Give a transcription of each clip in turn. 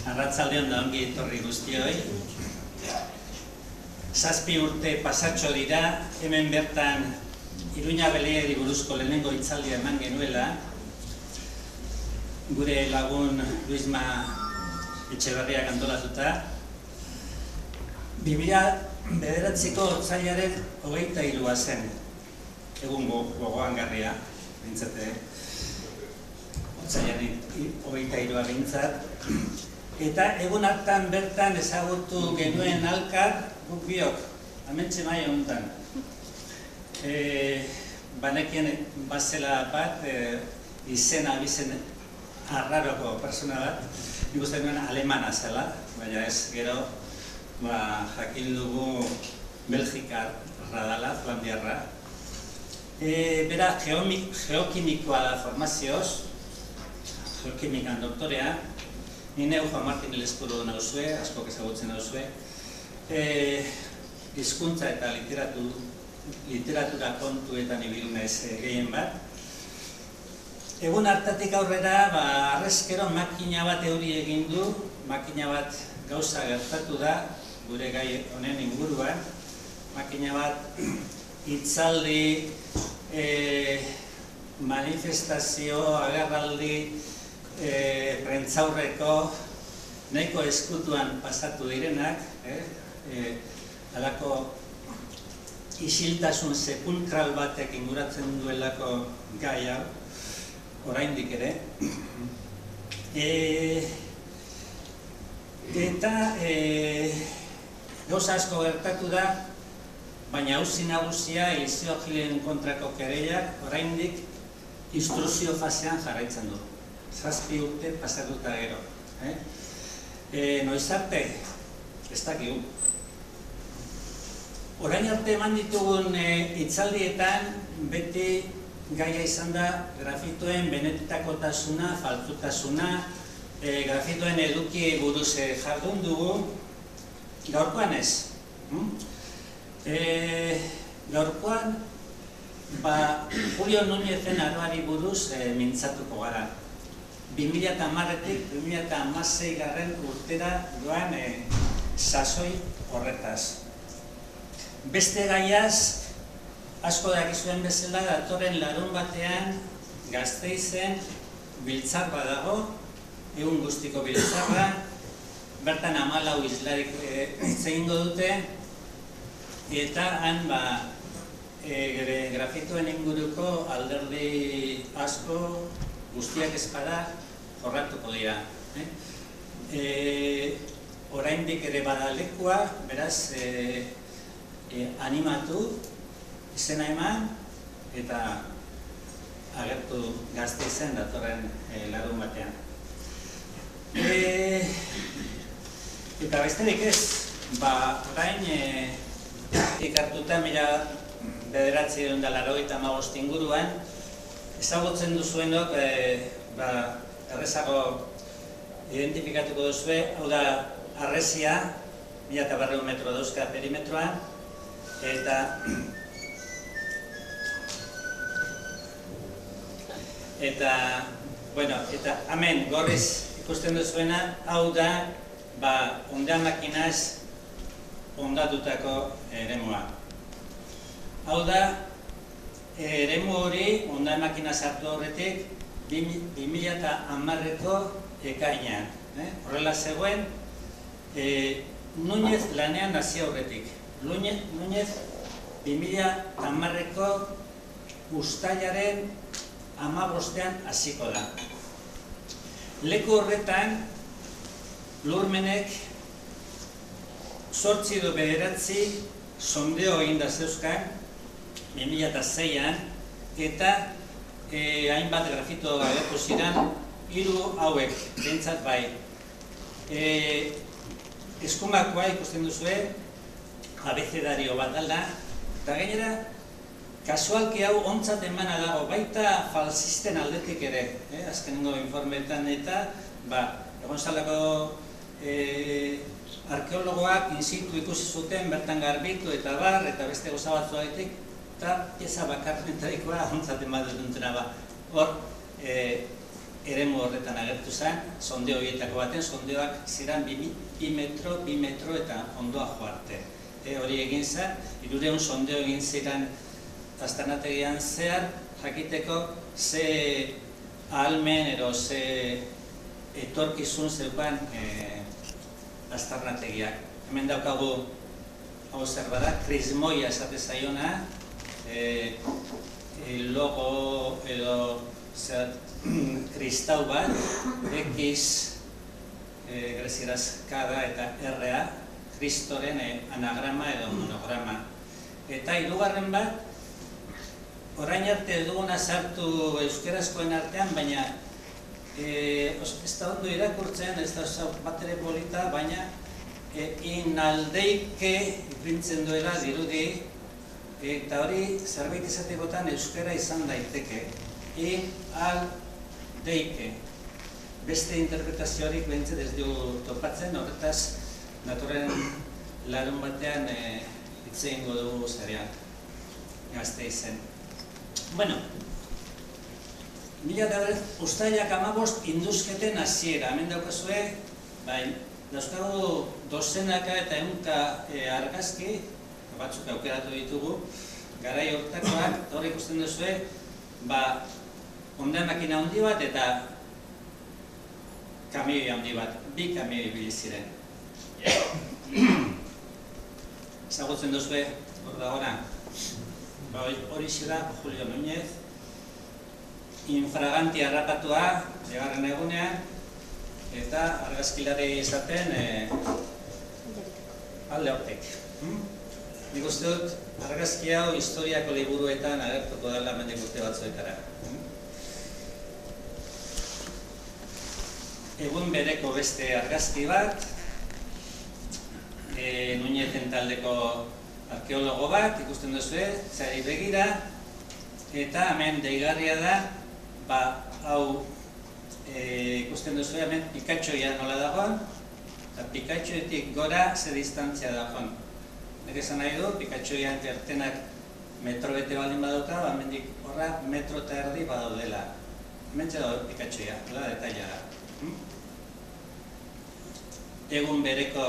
Arratsalde on da ongi etorri guztioi. 7 urte pasatxo dira, hemen bertan Iruña Beleari buruzko lehenengo hitzaldia eman genuela. Gure lagun Luisma Etxeberriak antolatuta. 2009ko otsailaren 23a zen. Egun gogoangarria, bintzate. Otsailaren 23a bintzat. Eta egun hartan bertan ezagutu genuen alkar guk biok, amentxe mai honetan. Banekien bazela bat, abizen arraroko persona bat, nik uste nuen alemana zela, baina ez gero jakin dugu Belgikarra dela, flandiarra. Bera geokimikoa da formazioz, geokimikan doktorea. Ni neu Juan Martin Elezpuru nauzue, askok ezagutzen nauzue. Hizkuntza eta literatura kontuetan ibil naiz gehien bat. Egun hartatik aurrera, harrezkero makina bat euri egin du, makina bat gauza gertatu da, gure gai honen inguruan. Makina bat hitzaldi, manifestazio, agerraldi, prentzaurreko nahiko eskutuan pasatu direnak, halako isiltasun sepulkral batek inguratzen duelako gai hau, oraindik ere. Eta gauza asko gertatu da, baina auzi nagusia Eliseo Gilen kontrako kereiak oraindik instrukzio fasean jarraitzen du. 7 urte pasatuta gero. Noiz arte, ez dakigu. Orain arte eman ditugun hitzaldietan beti gaia izan da grafitoen benetakotasuna, faltsutasuna, grafitoen eduki buruz jardun dugu, gaurkoan ez. Gaurkoan, Julio Núñezen aroari buruz mintzatuko gara. 2010-tik 2016 urtera doan sasoi horretaz. Beste gaiaz, asko dakizuen bezala, datorren larun batean Gasteizen biltzar badago, egun guztiko biltzarra, bertan 14 islarik hitz egingo dute, eta han grafitoen inguruko alderdi asko guztiak ezpada jorratuko dira. Oraindik ere bada lekua, beraz animatu, izena eman, eta agertu Gasteizen datorren larun batean. Eta besterik ez, orain ikartuta 1985 inguruan, ezagutzen duzuenok, errezago identifikatuko duzue, hau da harresia, 1400 metro dauzka perimetroan, eta hemen gorriz ikusten duzuena, hau da honda makinaz hondatutako eremua. Hau da, eremu hori, honda makina sartu horretik, 2010ko ekainean. Horrela zegoen, Núñez lanean hasi horretik. Núñez 2010ko uztailaren 15ean hasiko da. Leku horretan, lurmenek 8 edo 9 sondeo egin da zeuzkan, 2006an, eta hainbat grafito agertu ziren, 3 hauek, behintzat bai. Eskumakoa ikusten duzue, abecedario bat dela, eta gainera, kasualki hau ontzat emana dago, baita falsisten aldetik ere, azkenengo informetan eta, egon zalako arkeologoak in situ ikusi zuten, bertan garbitu eta beste goza batzuagetik, eta pieza bakarretarikoa ontzat ematen dutena. Hor, eremu horretan agertu zen, sondeo horietako baten, sondeoak ziren 2 metro eta ondoa joarte. Hori egin zen, 300 sondeo egin ziren aztarnategian zehar, jakiteko ze ahalmen edo ze etorkizun zeukan aztarnategiak. Hemen daukagu hau zer bada, krismoia esate zaiona, logo edo kristau bat, X, grezieraz K eta R-a, kristoren anagrama edo monograma. Eta hirugarren bat, orain arte duguna sartu euskerazkoen artean, baina ez da ondo irakurtzen, ez da bat ere polita, baina inaldeike ipintzen duela dirudi, eta hori zerbait izatekotan euskera izan daiteke. Inaldeike. Beste interpretazioarik behintzat ez dugu topatzen, horretaz datorren larun batean hitz egingo dugu zarean, Gasteizen. Bueno, uztailak 15 induzketen hasiera, hemen daukazue, dauzkagu dozenaka eta ehunka argazki, batzuk aukeratu ditugu, garai hortakoak, eta hori ikusten duzue, honda makina handi bat eta kamioi handi bat, 2 kamioi ibili ziren. Ezagutzen duzue, hor da gora, hori zira Julio Núñez, infraganti harrapatua, bigarren egunean, eta argazkilari izaten alde hortek. Nik uste dut, argazki hau historiako liburuetan agertuko dela hemendik urte batzuetara. Egun bereko beste argazki bat, Núñezen taldeko arkeologo bat, ikusten duzue, zari begira, eta hemen deigarria da, hau ikusten duzue, hemen Pikatxoia nola dagoen, eta Pikatxoetik gora ze distantzia dagoen. Nek esan nahi du, Pikatxoian ertenak metro bete baldin badauka, hemendik horra metro eta erdi badaudela. Hemen txedo Pikatxoia, hola detaila da. Egun bereko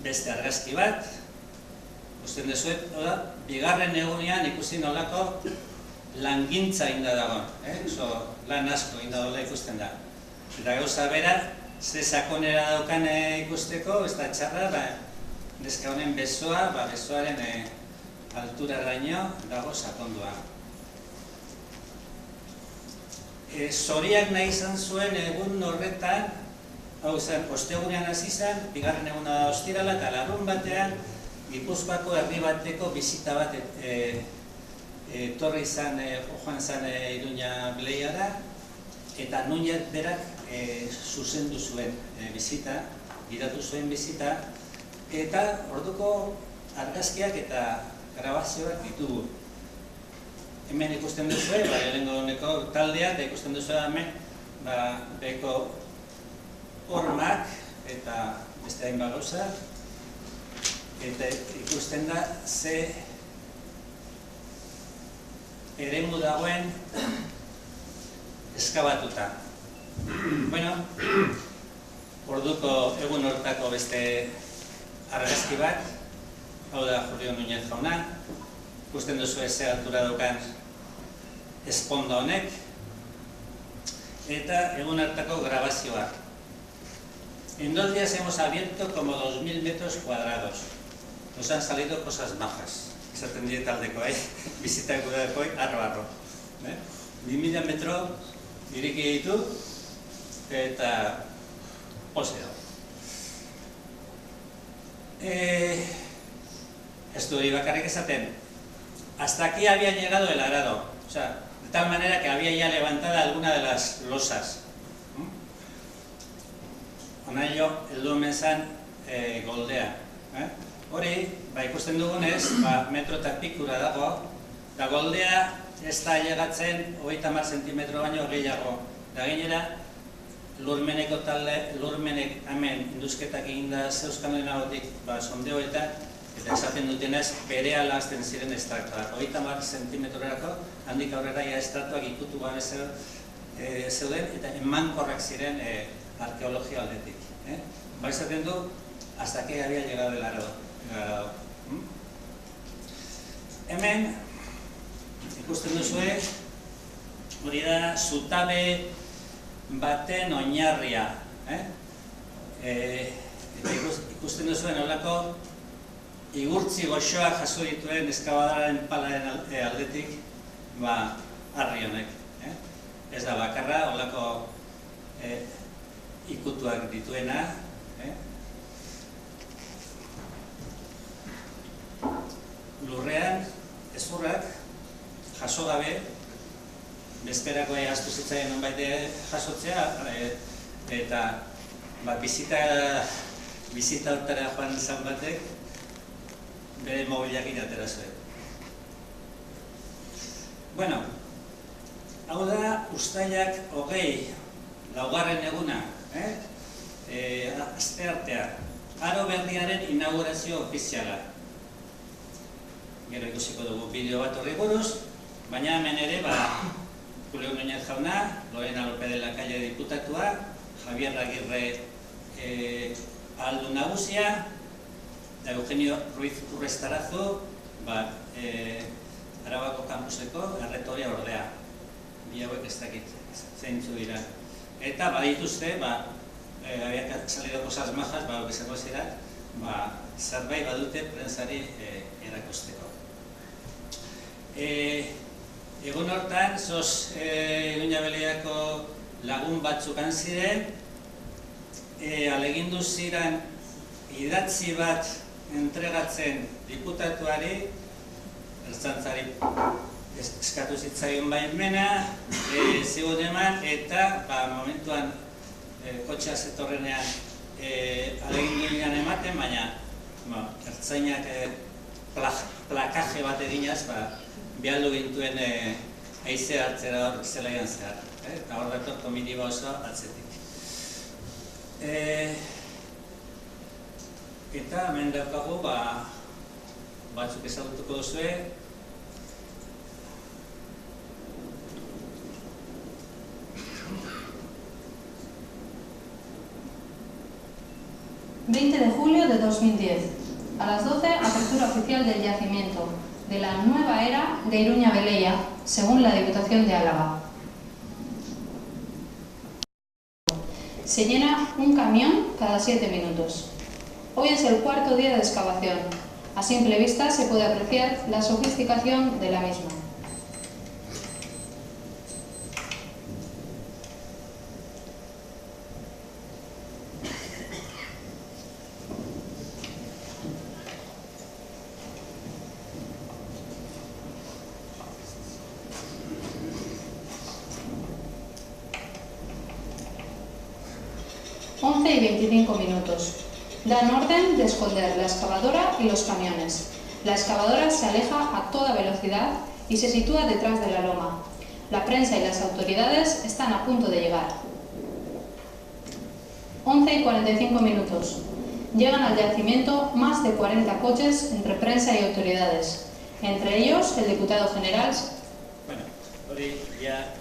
beste argazki bat, ikusten dezuet, bigarren egunean ikusi nolako langintza inda dago, lan asko inda dola ikusten da. Eta gauza bera, ze sakonera daukan ikusteko, ez da txarra, neska honen besoa, besoaren altura raino dago sakondua. Zoriak nahi izan zuen egun horretan, hau zen, ostegunean hasi zen, bigarren eguna da ostirala, eta larun batean, Gipuzkoako herri bateko bizita bat etorri izan, joan zen Iruña Bleiara, eta Núñez berak zuzendu zuen bizita, gidatu zuen bizita, eta orduko argazkiak eta grabazioak ditugu. Hemen ikusten duzue, lehenengo honeko taldea, eta ikusten duzue hemen, beko hormak eta beste hainbat gauza, eta ikusten da ze eremu dagoen eskabatuta. Bueno, orduko egun hortako beste argazki bat, hau da Julio Núñez jauna, ikusten duzu ze altura daukan esponda honek, eta egun hartako grabazioa. En 2 días hemos abierto como 2000 metros cuadrados. Nos han salido cosas majas. Esaten die taldeko, bizitako dakoi, arro. 2000 metro iriki ditu, eta poseo. Ez du hori bakarrik esaten. Hasta aquí había llegado el arado. O sea, de tal manera que había ya levantada alguna de las losas. Honaino, heldu hemen zen goldea. Hori, ikusten dugunez, metro eta pikura dago, eta goldea ez da llegatzen 30 zentimetro baino gehiago. Da gainera, lurmeneko talde, lurmenek hemen induzketak eginda zeuzkan lehenagotik sondeoetan, eta esaten dutenez, berehala hasten ziren estratuak. 30 zentimetrorako, handik aurrera estratuak ikutu gabe zeuden eta emankorrak ziren arkeologia aldetik. Ba, izaten du, hasta que había llegado el arado. Hemen, ikusten duzue, hori da, zutabe baten oinarria. Eta ikusten duzuen nolako igurtzi goxoak jaso dituen eskabadararen palaren aldetik harri honek. Ez da bakarra, nolako ikutuak dituena. Lurrean, ezurrak jaso gabe, bezperako ahaztu zitzaien nonbait jasotzea, eta bizita hortara joan izan batek, bere mobiliakin atera zuen. Bueno, hau da uztailak 20, laugarren eguna, asteartea, aro berriaren inaugurazio ofiziala. Gero ikusiko dugu bideo bat horri buruz, baina hemen ere, Julio Núñez jauna, Lorena López de la Calle diputatua, Javier Agirre aldu nagusia, eta Eugenio Ruiz Urrestarazu, Arabako kampuseko erretoria ordea. Bi hauek ez dakit zeintzu dira. Eta badituzte, había salido cosas majas, izango zirak, zerbait badute prensari erakusteko. Egun hortan, Iruña Beleiako lagun batzuk ziren, alegindu ziren idatzi bat entregatzen diputatuari, ertzaintzari eskatu zitzaion baimena, zigun eman, eta momentuan kotxea zetorrenean alegindu ginen ematen, baina ertzainak plakaje bat eginaz, bialdu gintuen haize hartzera hor zelaian zehar. Eta hor dator komitiba oso atzetik. Eta hemen daukagu batzuk ezagutuko duzue. ...20 de julio de 2010. A las 12, apertura oficial del yacimiento de la nueva era de Iruña Beleia, según la Diputación de Álava. Se llena un camión cada 7 minutos. Hoy es el cuarto día de excavación. A simple vista se puede apreciar la sofisticación de la misma. Y 25 minutos. Dan orden de esconder la excavadora y los camiones. La excavadora se aleja a toda velocidad y se sitúa detrás de la loma. La prensa y las autoridades están a punto de llegar. 11 y 45 minutos. Llegan al yacimiento más de 40 coches entre prensa y autoridades. Entre ellos, el diputado general. Bueno, hori ya